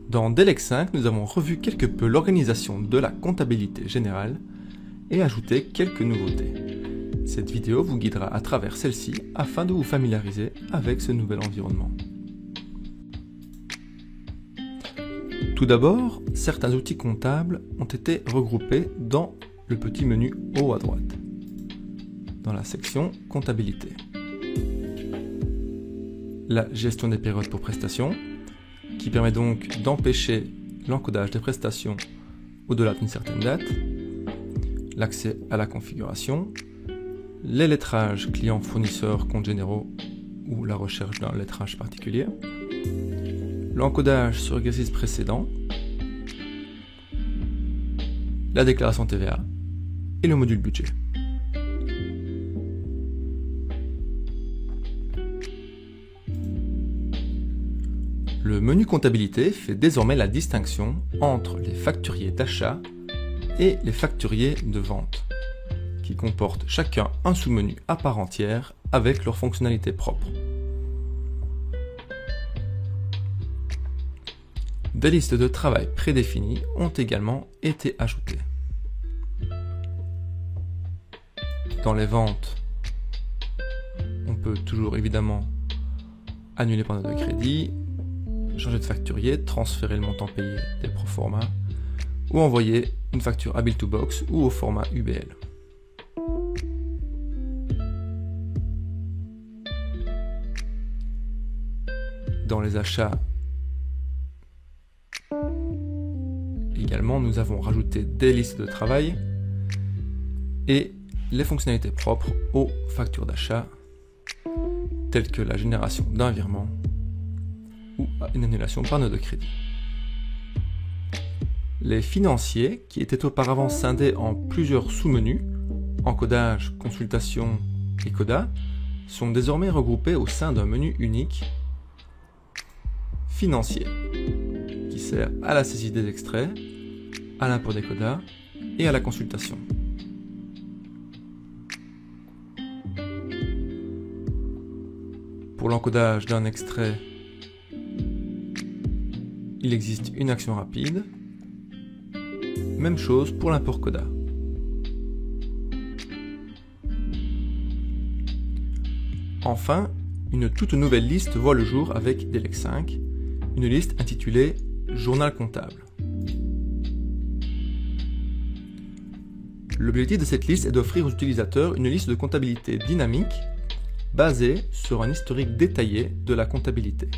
Dans DELEX 5, nous avons revu quelque peu l'organisation de la comptabilité générale et ajouté quelques nouveautés. Cette vidéo vous guidera à travers celle-ci afin de vous familiariser avec ce nouvel environnement. Tout d'abord, certains outils comptables ont été regroupés dans le petit menu haut à droite, dans la section comptabilité. La gestion des périodes pour prestations, qui permet donc d'empêcher l'encodage des prestations au-delà d'une certaine date, l'accès à la configuration, les lettrages clients-fournisseurs comptes généraux ou la recherche d'un lettrage particulier, l'encodage sur exercice précédent, la déclaration TVA et le module budget. Le menu comptabilité fait désormais la distinction entre les facturiers d'achat et les facturiers de vente, qui comportent chacun un sous-menu à part entière avec leurs fonctionnalités propres. Des listes de travail prédéfinies ont également été ajoutées. Dans les ventes, on peut toujours évidemment annuler par note de crédit, changer de facturier, transférer le montant payé des proforma ou envoyer une facture à Bill2Box ou au format UBL. Dans les achats également, nous avons rajouté des listes de travail et les fonctionnalités propres aux factures d'achat, telles que la génération d'un virement ou une annulation par note de crédit. Les financiers, qui étaient auparavant scindés en plusieurs sous-menus, encodage, consultation et coda, sont désormais regroupés au sein d'un menu unique, financier, qui sert à la saisie des extraits, à l'import des codas et à la consultation. Pour l'encodage d'un extrait, il existe une action rapide. Même chose pour l'import coda. Enfin, une toute nouvelle liste voit le jour avec DELEX 5, une liste intitulée Journal comptable. L'objectif de cette liste est d'offrir aux utilisateurs une liste de comptabilité dynamique basée sur un historique détaillé de la comptabilité.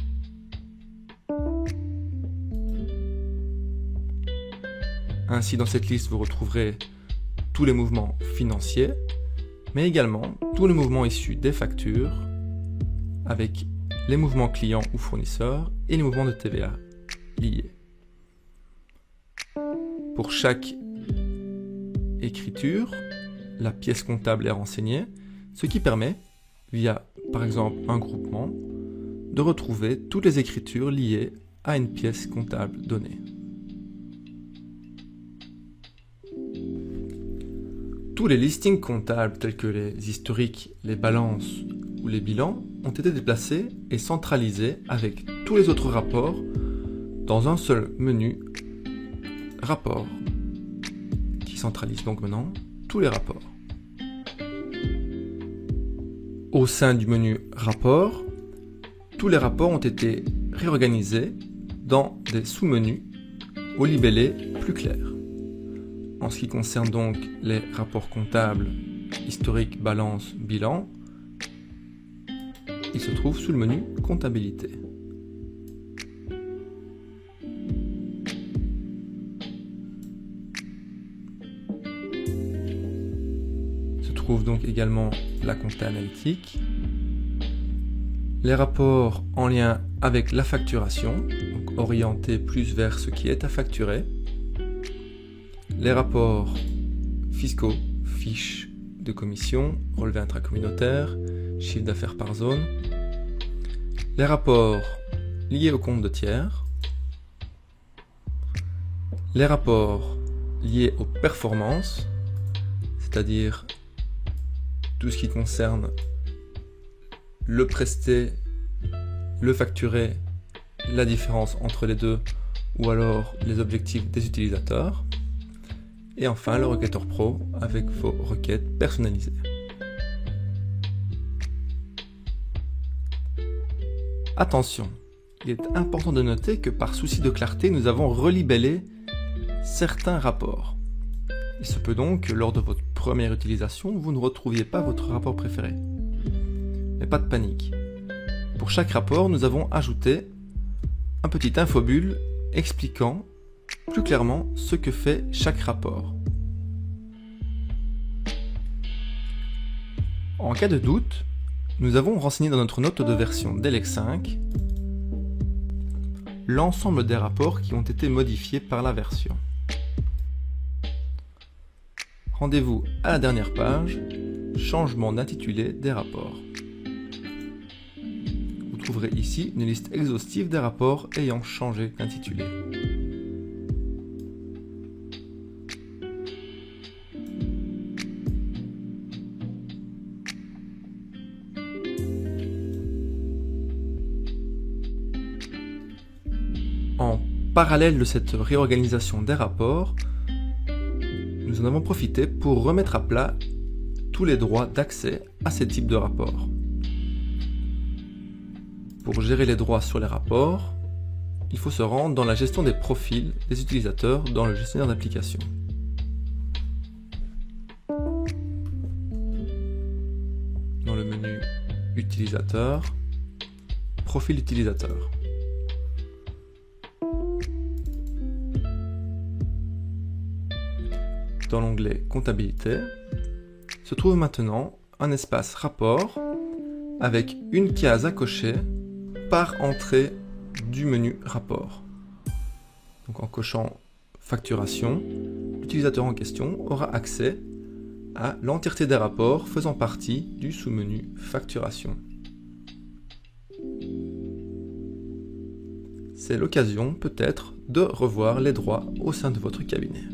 Ainsi, dans cette liste, vous retrouverez tous les mouvements financiers, mais également tous les mouvements issus des factures, avec les mouvements clients ou fournisseurs et les mouvements de TVA liés. Pour chaque écriture, la pièce comptable est renseignée, ce qui permet, via par exemple un groupement, de retrouver toutes les écritures liées à une pièce comptable donnée. Tous les listings comptables tels que les historiques, les balances ou les bilans ont été déplacés et centralisés avec tous les autres rapports dans un seul menu Rapports, qui centralise donc maintenant tous les rapports. Au sein du menu Rapports, tous les rapports ont été réorganisés dans des sous-menus au libellé plus clair. En ce qui concerne donc les rapports comptables, historique, balance, bilan, ils se trouvent sous le menu comptabilité. Se trouve donc également la compta analytique, les rapports en lien avec la facturation, donc orientés plus vers ce qui est à facturer, les rapports fiscaux, fiches de commission, relevés intracommunautaires, chiffre d'affaires par zone, les rapports liés au compte de tiers, les rapports liés aux performances, c'est-à-dire tout ce qui concerne le presté, le facturé, la différence entre les deux ou alors les objectifs des utilisateurs. Et enfin le requêteur pro avec vos requêtes personnalisées. Attention, il est important de noter que par souci de clarté, nous avons relibellé certains rapports. Il se peut donc que lors de votre première utilisation, vous ne retrouviez pas votre rapport préféré. Mais pas de panique. Pour chaque rapport, nous avons ajouté un petit infobulle expliquant plus clairement ce que fait chaque rapport. En cas de doute, nous avons renseigné dans notre note de version DELEX 5 l'ensemble des rapports qui ont été modifiés par la version. Rendez-vous à la dernière page, changement d'intitulé des rapports. Vous trouverez ici une liste exhaustive des rapports ayant changé d'intitulé. En parallèle de cette réorganisation des rapports, nous en avons profité pour remettre à plat tous les droits d'accès à ces types de rapports. Pour gérer les droits sur les rapports, il faut se rendre dans la gestion des profils des utilisateurs dans le gestionnaire d'application. Dans le menu Utilisateur, Profil utilisateur. Dans l'onglet Comptabilité, se trouve maintenant un espace Rapport avec une case à cocher par entrée du menu Rapport. Donc en cochant Facturation, l'utilisateur en question aura accès à l'entièreté des rapports faisant partie du sous-menu Facturation. C'est l'occasion peut-être de revoir les droits au sein de votre cabinet.